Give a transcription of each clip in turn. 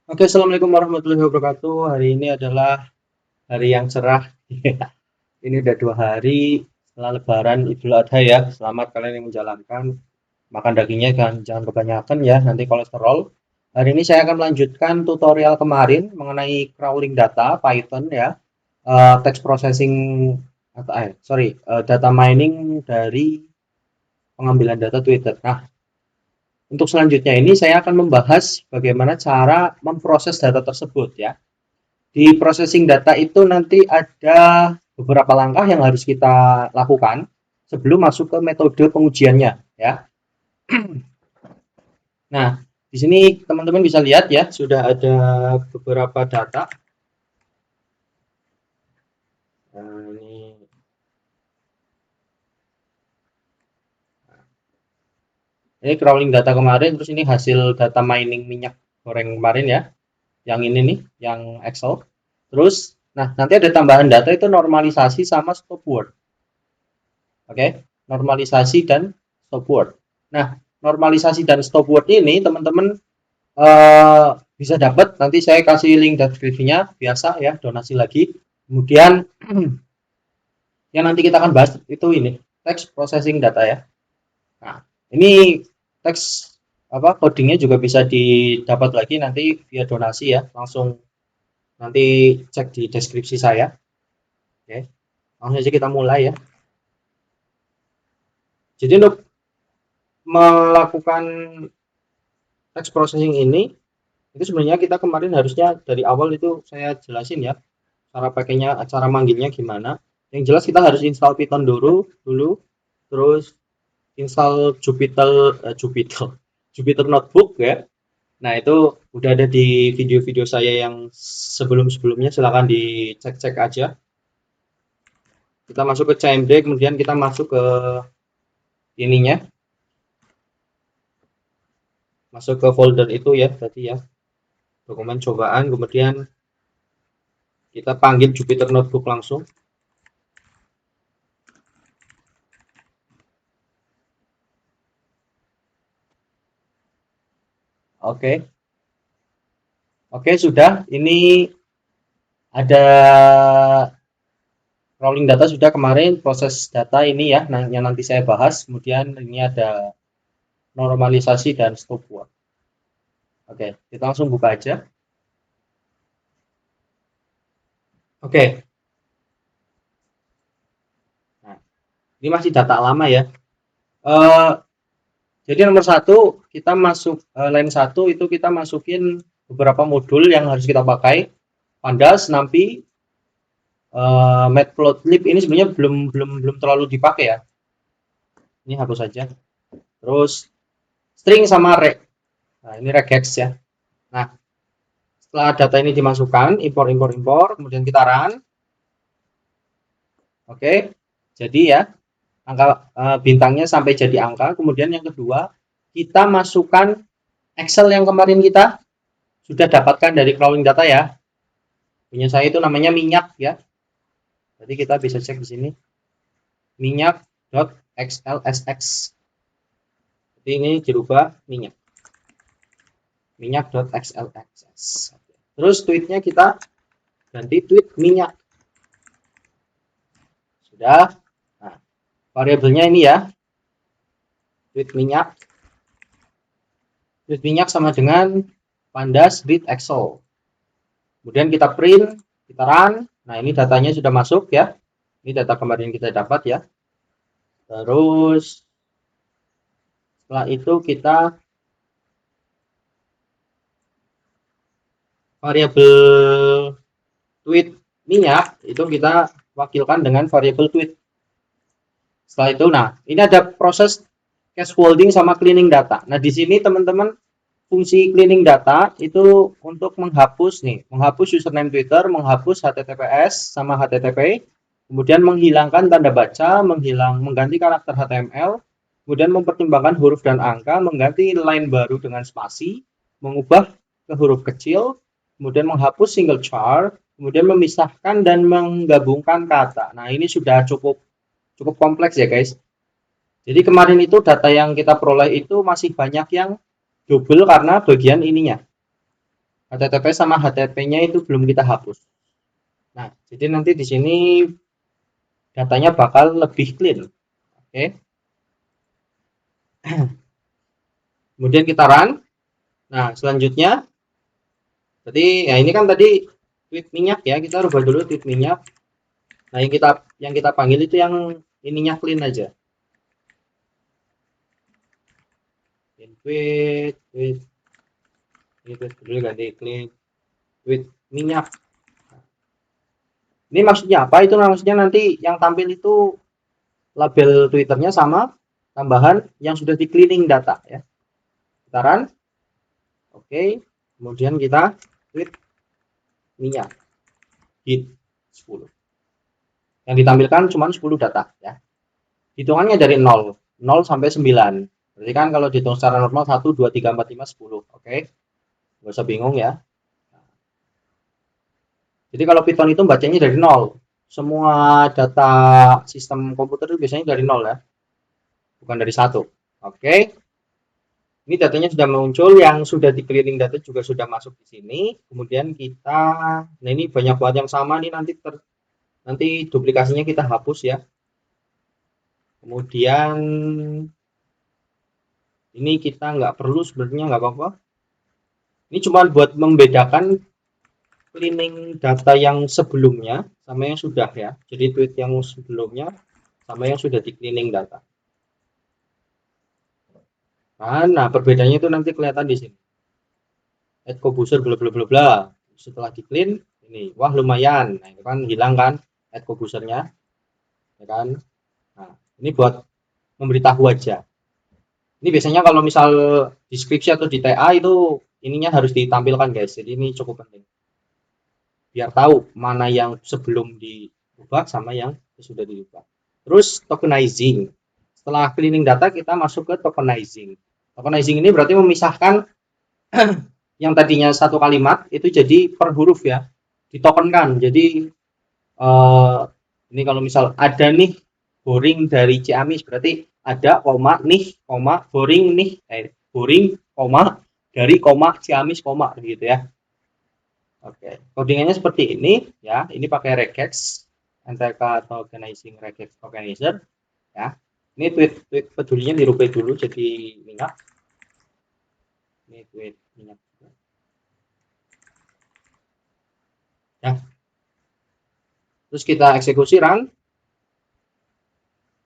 Oke, assalamualaikum warahmatullahi wabarakatuh. Hari ini adalah hari yang cerah. Ini udah 2 hari setelah Lebaran Idul Adha ya. Selamat kalian yang menjalankan. Makan dagingnya jangan kebanyakan ya, nanti kolesterol. Hari ini saya akan melanjutkan tutorial kemarin mengenai crawling data Python ya. Text processing atau data mining dari pengambilan data Twitter. Nah, untuk selanjutnya ini saya akan membahas bagaimana cara memproses data tersebut ya. Di processing data itu nanti ada beberapa langkah yang harus kita lakukan sebelum masuk ke metode pengujiannya ya. Nah, di sini teman-teman bisa lihat ya, sudah ada beberapa data. Nah, ini crawling data kemarin, terus ini hasil data mining minyak goreng kemarin ya. Yang ini nih, yang Excel. Terus, nah nanti ada tambahan data itu normalisasi sama stop word. Oke, normalisasi dan stop word. Nah, normalisasi dan stop word ini teman-teman bisa dapat, nanti saya kasih link deskripsinya, biasa ya, donasi lagi. Kemudian yang nanti kita akan bahas itu ini text processing data ya. Nah, ini teks codingnya juga bisa didapat lagi nanti via donasi ya, langsung nanti cek di deskripsi saya. Oke, langsung aja kita mulai ya. Jadi untuk melakukan text processing ini, itu sebenarnya kita kemarin harusnya dari awal itu saya jelasin ya, cara pakainya, cara manggilnya gimana. Yang jelas kita harus install Python dulu, terus install Jupyter Jupyter Notebook ya. Nah, itu udah ada di video-video saya yang sebelum-sebelumnya, silahkan dicek-cek aja. Kita masuk ke CMD, kemudian kita masuk ke ininya, masuk ke folder itu ya tadi ya, dokumen cobaan, kemudian kita panggil Jupyter Notebook langsung. Oke. Oke, sudah. Ini ada crawling data sudah kemarin, proses data ini ya yang nanti saya bahas. Kemudian ini ada normalisasi dan stop word. Oke, kita langsung buka aja. Oke. Nah, ini masih data lama ya. Eh, jadi nomor satu kita masuk line 1 itu kita masukin beberapa modul yang harus kita pakai. Pandas, NumPy, Matplotlib ini sebenarnya belum terlalu dipakai ya. Ini hapus saja. Terus string sama reg. Nah, ini regex ya. Nah, setelah data ini dimasukkan, impor, kemudian kita run. Oke. Jadi ya, angka bintangnya sampai jadi angka. Kemudian yang kedua, kita masukkan Excel yang kemarin kita sudah dapatkan dari crawling data ya. Punya saya itu namanya minyak ya. Jadi kita bisa cek di sini. Minyak.xlsx. Jadi ini dirubah minyak. Minyak.xlsx. Terus tweetnya kita ganti tweet minyak. Sudah. Nah, variabelnya ini ya. Tweet minyak. Tweet minyak sama dengan pandas read Excel. Kemudian kita print, kita run. Nah, ini datanya sudah masuk ya. Ini data kemarin kita dapat ya. Terus setelah itu kita variabel tweet minyak itu kita wakilkan dengan variabel tweet. Setelah itu, nah ini ada proses scaffolding sama cleaning data. Nah di sini teman-teman fungsi cleaning data itu untuk menghapus username Twitter, menghapus HTTPS sama HTTP, kemudian menghilangkan tanda baca, mengganti karakter HTML, kemudian mempertimbangkan huruf dan angka, mengganti line baru dengan spasi, mengubah ke huruf kecil, kemudian menghapus single char, kemudian memisahkan dan menggabungkan kata. Nah ini sudah cukup kompleks ya guys. Jadi kemarin itu data yang kita peroleh itu masih banyak yang double karena bagian ininya. HTTP sama HTTP-nya itu belum kita hapus. Nah, jadi nanti di sini datanya bakal lebih clean. Oke. Kemudian kita run. Nah, selanjutnya jadi ya ini kan tadi tweet minyak ya, kita rubah dulu tweet minyak. Nah, yang kita panggil itu yang ininya clean aja. Tweet tweet tweet dulu ganti clean tweet minyak. Ini maksudnya apa? Itu maksudnya nanti yang tampil itu label Twitternya sama tambahan yang sudah di cleaning data ya. Kita run. Oke. Kemudian kita tweet minyak hit 10. Yang ditampilkan cuma 10 data ya. Hitungannya dari 0 sampai 9. Berarti kan kalau dihitung secara normal 1 2 3 4 5 10. Oke. Nggak usah bingung ya. Jadi kalau Python itu bacanya dari 0. Semua data sistem komputer itu biasanya dari 0 ya. Bukan dari 1. Oke. Ini datanya sudah muncul, yang sudah di cleaning data juga sudah masuk di sini. Kemudian kita, nah ini banyak banget yang sama nih, nanti duplikasinya kita hapus ya. Kemudian ini kita nggak perlu sebenarnya, nggak apa-apa. Ini cuma buat membedakan cleaning data yang sebelumnya sama yang sudah ya. Jadi tweet yang sebelumnya sama yang sudah di cleaning data. Nah, perbedaannya itu nanti kelihatan di sini. Add co-booster bla bla bla bla. Setelah di clean ini, wah lumayan. Nah, itu kan hilang kan add co-boosternya, ya kan? Nah, ini buat memberitahu aja. Ini biasanya kalau misal deskripsi atau di TA itu ininya harus ditampilkan guys. Jadi ini cukup penting. Biar tahu mana yang sebelum diubah sama yang sudah diubah. Terus tokenizing. Setelah cleaning data kita masuk ke tokenizing. Tokenizing ini berarti memisahkan yang tadinya satu kalimat itu jadi per huruf ya, ditokenkan. Jadi ini kalau misal ada nih boring dari Ciamis, berarti ada koma nih koma boring nih boring koma dari koma Ciamis koma gitu ya. Oke, codingannya seperti ini ya. Ini pakai regex NTK tokenizing regex tokenizer ya. Ini tweet pedulinya dirubah dulu jadi minyak. Ini tweet minyak ya. Terus kita eksekusi run.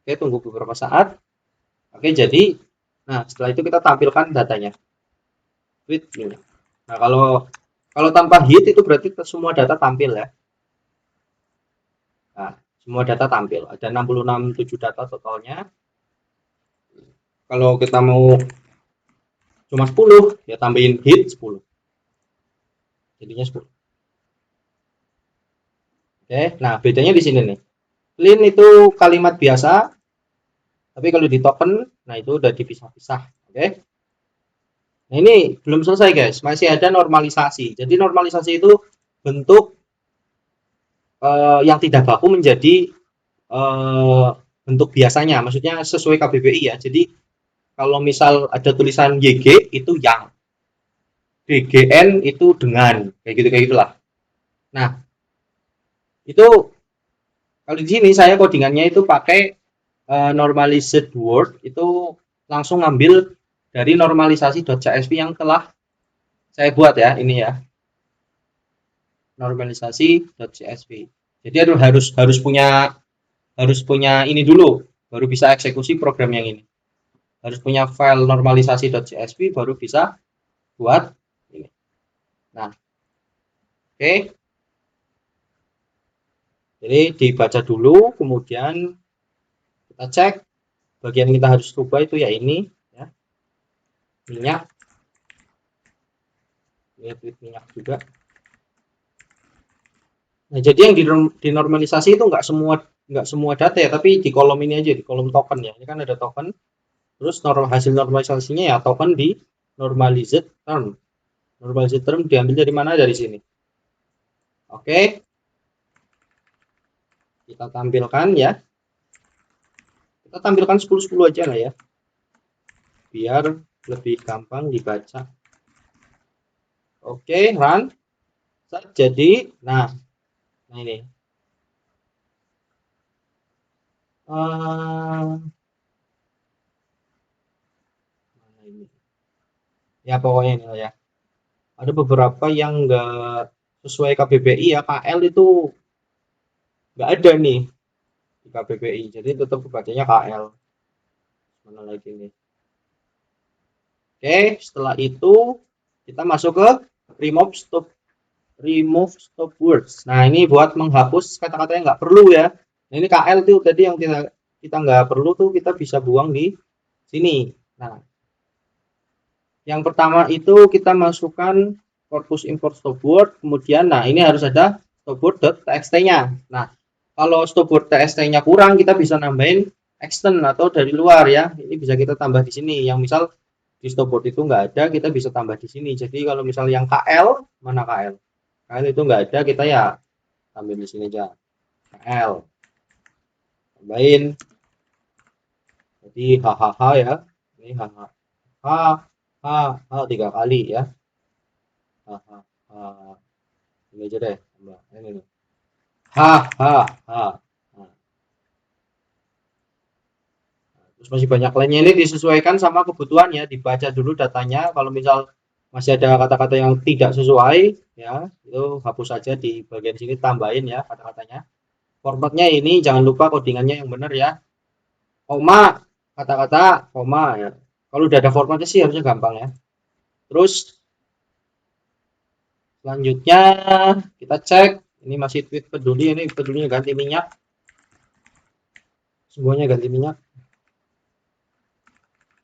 Oke, tunggu beberapa saat. Oke, jadi nah setelah itu kita tampilkan datanya. Tweet minyak. Nah, kalau tanpa hit itu berarti semua data tampil ya. Nah, semua data tampil. Ada 66 data totalnya. Kalau kita mau cuma 10, ya tambahin hit 10. Jadinya 10. Oke, nah bedanya di sini nih. Clean itu kalimat biasa, tapi kalau di token, nah itu udah dipisah-pisah. Oke. Nah ini belum selesai guys, masih ada normalisasi. Jadi normalisasi itu bentuk yang tidak baku menjadi bentuk biasanya, maksudnya sesuai KBBI ya. Jadi kalau misal ada tulisan YG itu yang, DGN itu dengan, kayak gitulah. Nah itu kalau di sini saya codingannya itu pakai normalized word, itu langsung ngambil dari normalisasi.csv yang telah saya buat ya, ini ya normalisasi.csv. Jadi harus punya ini dulu baru bisa eksekusi program yang ini. Harus punya file normalisasi.csv baru bisa buat ini. Nah, oke. Jadi dibaca dulu, kemudian kita cek bagian kita harus rubah itu ya ini ya. Minyak. Ini tweet minyak juga. Nah, jadi yang dinormalisasi itu nggak semua data ya, tapi di kolom ini aja, di kolom token ya. Ini kan ada token. Terus hasil normalisasinya ya token di normalized term. Normalized term diambil dari mana? Dari sini. Oke. Kita tampilkan ya. Kita tampilkan 10-10 aja lah ya. Biar lebih gampang dibaca. Oke, run. Jadi, nah ini. Mana ini? Ya pokoknya ini lah ya. Ada beberapa yang nggak sesuai KBBI ya, KL itu nggak ada nih di KBBI, jadi tetap bacanya KL. Mana lagi nih? Oke, setelah itu kita masuk ke remove stop words. Nah, ini buat menghapus kata-kata yang nggak perlu ya. Nah, ini KL tuh tadi yang kita kita nggak perlu tuh kita bisa buang di sini. Nah, yang pertama itu kita masukkan corpus import stop word, kemudian nah ini harus ada stopword.txt-nya. Nah, kalau stopword.txt-nya kurang, kita bisa nambahin extend atau dari luar ya. Ini bisa kita tambah di sini. Yang misal di stopword itu nggak ada, kita bisa tambah di sini. Jadi kalau misal yang KL, mana KL? KL itu nggak ada, kita ya ambil di sini aja. KL. Tambahin. Jadi hahaha ya. Ini hahaha. Ha, 3 kali ya. Hahaha. Ini aja deh. Tambah. Ini nih. Ha. Nah, terus masih banyak lainnya, ini disesuaikan sama kebutuhan ya, dibaca dulu datanya. Kalau misal masih ada kata-kata yang tidak sesuai ya, itu hapus saja di bagian sini, tambahin ya kata-katanya. Formatnya ini jangan lupa codingannya yang benar ya. Koma, kata-kata koma ya. Kalau udah ada formatnya sih harusnya gampang ya. Terus selanjutnya kita cek, ini masih tweet peduli, ini pedulinya ganti minyak, semuanya ganti minyak.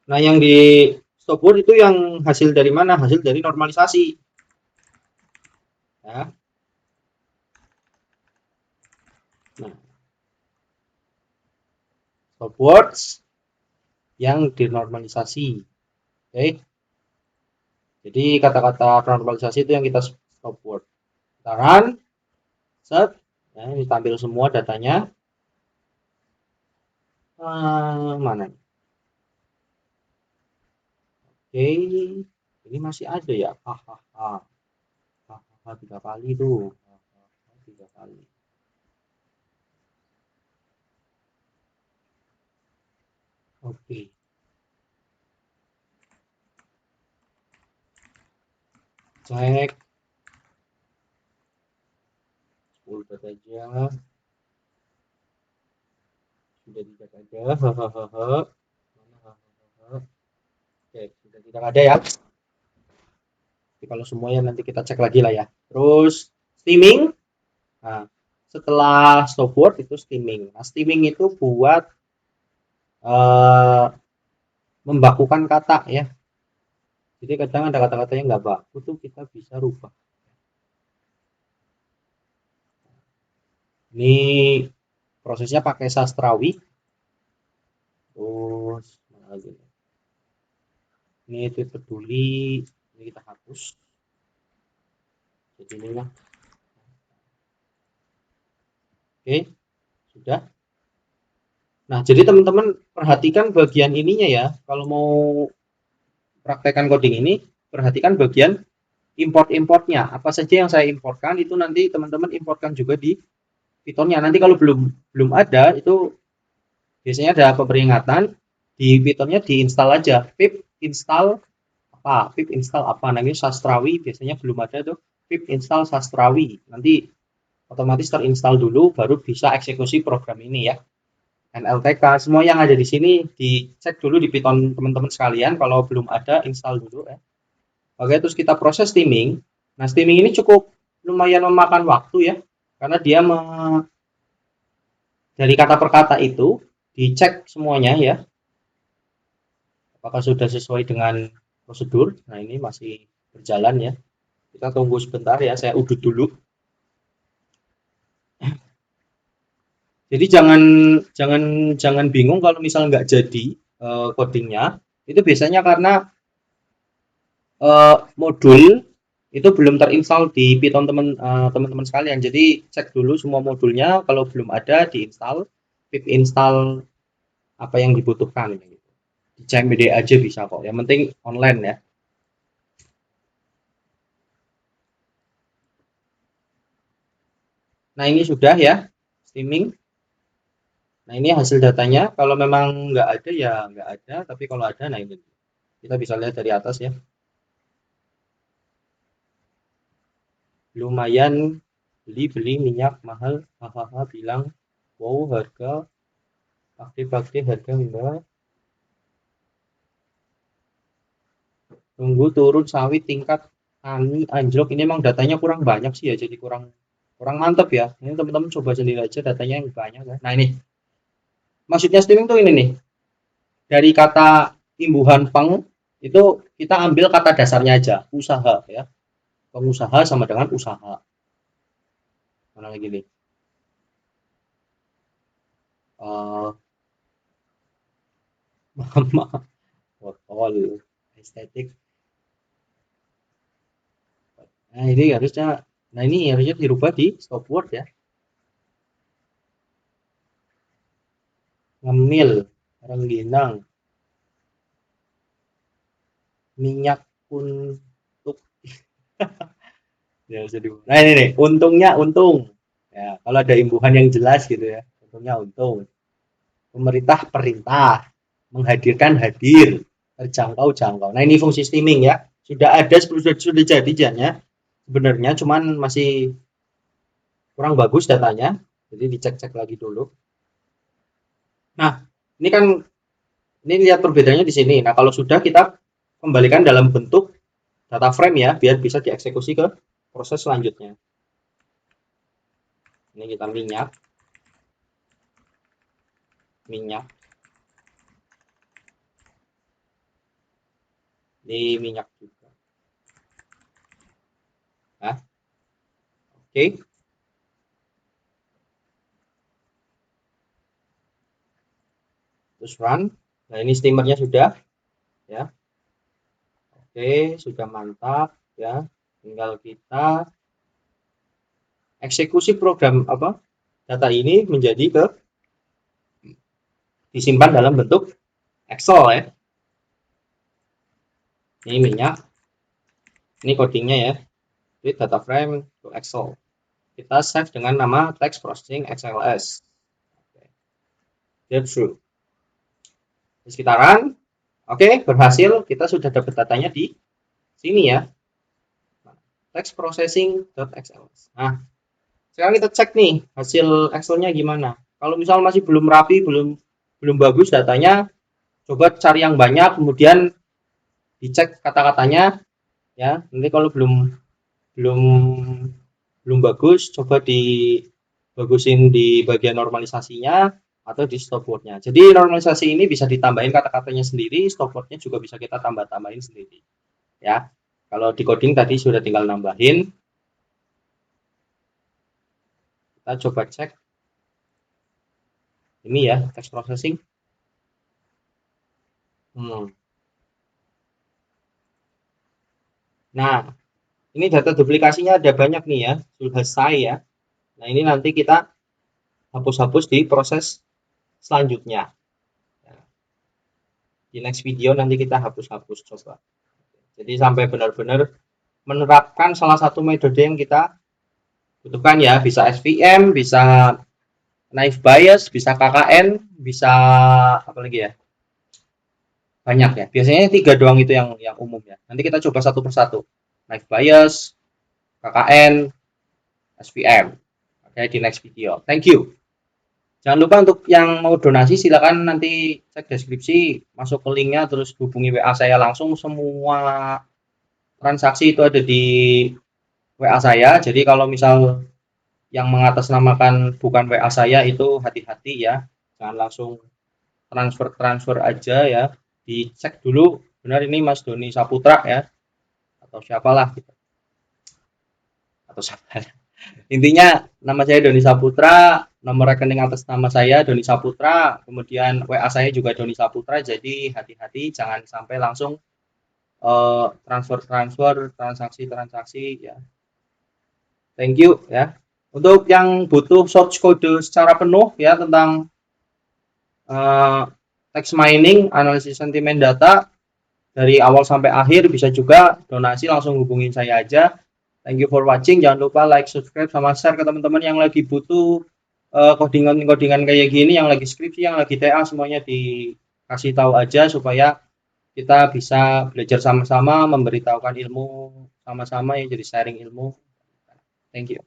Nah, yang di stopword itu yang hasil dari mana? Hasil dari normalisasi. Ya. Nah, stopwords yang dinormalisasi. Oke. Jadi kata-kata normalisasi itu yang kita stopword. Kita run, set, ya, ini tampil semua datanya. Mana? Oke, ini masih ada ya. Hahaha. Hahaha 3 kali tuh. Hahaha 3 kali. Oke. Cek. 10 aja. Sudah tidak ada. Hahaha. Oke, sudah tidak ada ya. Jadi kalau semuanya nanti kita cek lagi lah ya. Terus steaming. Nah, setelah stopword itu steaming. Nah, steaming itu buat uh, membakukan kata ya. Jadi kadang ada kata-kata yang nggak baku tuh kita bisa rubah. Ini prosesnya pakai sastrawi. Terus mana lagi? Ini itu peduli. Ini kita hapus. Jadi ini lah. Oke, sudah. Nah, jadi teman-teman perhatikan bagian ininya ya. Kalau mau praktekkan coding ini, perhatikan bagian import-importnya. Apa saja yang saya importkan itu nanti teman-teman importkan juga di Python-nya. Nanti kalau belum ada itu biasanya ada peringatan di Python-nya, diinstal aja pip install apa namanya sastrawi, biasanya belum ada tuh pip install sastrawi, nanti otomatis terinstall dulu baru bisa eksekusi program ini ya. NLTK semua yang ada di sini dicek dulu di Python teman-teman sekalian, kalau belum ada install dulu ya. Oke, terus kita proses steaming. Nah, steaming ini cukup lumayan memakan waktu ya, karena dia dari kata per kata itu dicek semuanya ya, apakah sudah sesuai dengan prosedur. Nah, ini masih berjalan ya. Kita tunggu sebentar ya, saya udut dulu. Jadi jangan jangan jangan bingung kalau misal nggak jadi codingnya. Itu biasanya karena modul itu belum terinstall di Python teman-teman sekalian. Jadi cek dulu semua modulnya, kalau belum ada diinstal, pip install apa yang dibutuhkan gitu. Di CMD aja bisa kok. Yang penting online ya. Nah ini sudah ya streaming. Nah ini hasil datanya. Kalau memang nggak ada ya nggak ada. Tapi kalau ada, nah ini kita bisa lihat dari atas ya. Lumayan beli minyak mahal. Hahaha bilang wow harga pakai harga enggak. Tunggu turun sawit tingkat tani anjlok. Ini emang datanya kurang banyak sih ya. Jadi kurang kurang mantap ya. Ini teman-teman coba sendiri aja datanya yang banyak ya. Nah ini maksudnya streaming tuh ini nih. Dari kata imbuhan peng itu kita ambil kata dasarnya aja, usaha ya. Pengusaha sama dengan usaha. Mana lagi nih? Uh, botol estetik. Nah ini harusnya, nah ini harusnya dirubah di stop word ya. Ngemil, rengginang, minyak untuk ya bisa Nah ini nih, untungnya untung. Ya, kalau ada imbuhan yang jelas gitu ya, untungnya untung. Pemerintah perintah, menghadirkan hadir, terjangkau jangkau. Nah ini fungsi streaming ya, sudah ada sudah jadi jannya sebenarnya, cuman masih kurang bagus datanya, jadi dicek-cek lagi dulu. Nah ini kan ini lihat perbedaannya di sini. Nah kalau sudah kita kembalikan dalam bentuk data frame ya, biar bisa dieksekusi ke proses selanjutnya. Ini kita minyak ini minyak juga. Nah, oke. Terus run. Nah ini steamernya sudah ya. Oke, sudah mantap ya. Tinggal kita eksekusi program apa data ini menjadi ke disimpan dalam bentuk Excel ya. Ini minyak, ini codingnya ya. Read data frame to Excel. Kita save dengan nama text processing XLS. That's true. Terus kita run. Oke, berhasil. Kita sudah dapat datanya di sini ya. Text processing.xls. Nah, sekarang kita cek nih hasil Excelnya gimana. Kalau misal masih belum rapi, belum bagus datanya, coba cari yang banyak, kemudian dicek kata-katanya ya. Nanti kalau belum belum bagus, coba dibagusin di bagian normalisasinya atau di stop wordnya. Jadi normalisasi ini bisa ditambahin kata-katanya sendiri, stop wordnya juga bisa kita tambah-tambahin sendiri ya. Kalau di coding tadi sudah tinggal nambahin. Kita coba cek ini ya, text processing. Nah, ini data duplikasinya ada banyak nih ya, sudah selesai ya. Nah, ini nanti kita hapus-hapus di proses selanjutnya. Di next video nanti kita hapus-hapus coba. Jadi sampai benar-benar menerapkan salah satu metode yang kita butuhkan ya, bisa SVM, bisa naive Bayes, bisa KKN, bisa apa lagi ya? Banyak ya. Biasanya 3 doang itu yang umum ya. Nanti kita coba satu persatu. Naive Bayes, KKN, SVM. Oke, di next video. Thank you. Jangan lupa untuk yang mau donasi silakan nanti cek deskripsi, masuk ke linknya, terus hubungi WA saya langsung. Semua transaksi itu ada di WA saya. Jadi kalau misal yang mengatasnamakan bukan WA saya itu hati-hati ya. Jangan langsung transfer aja ya. Dicek dulu benar ini Mas Doni Saputra ya atau siapalah gitu. Atau siapa. Intinya nama saya Doni Saputra, nomor rekening atas nama saya Doni Saputra, kemudian WA saya juga Doni Saputra. Jadi hati-hati jangan sampai langsung transfer transaksi ya. Thank you ya. Untuk yang butuh source code secara penuh ya tentang text mining, analisis sentimen data dari awal sampai akhir, bisa juga donasi langsung hubungin saya aja. Thank you for watching. Jangan lupa like, subscribe, sama share ke teman-teman yang lagi butuh codingan-codingan kayak gini, yang lagi skripsi, yang lagi TA, semuanya dikasih tahu aja supaya kita bisa belajar sama-sama, memberitahukan ilmu sama-sama ya, jadi sharing ilmu. Thank you.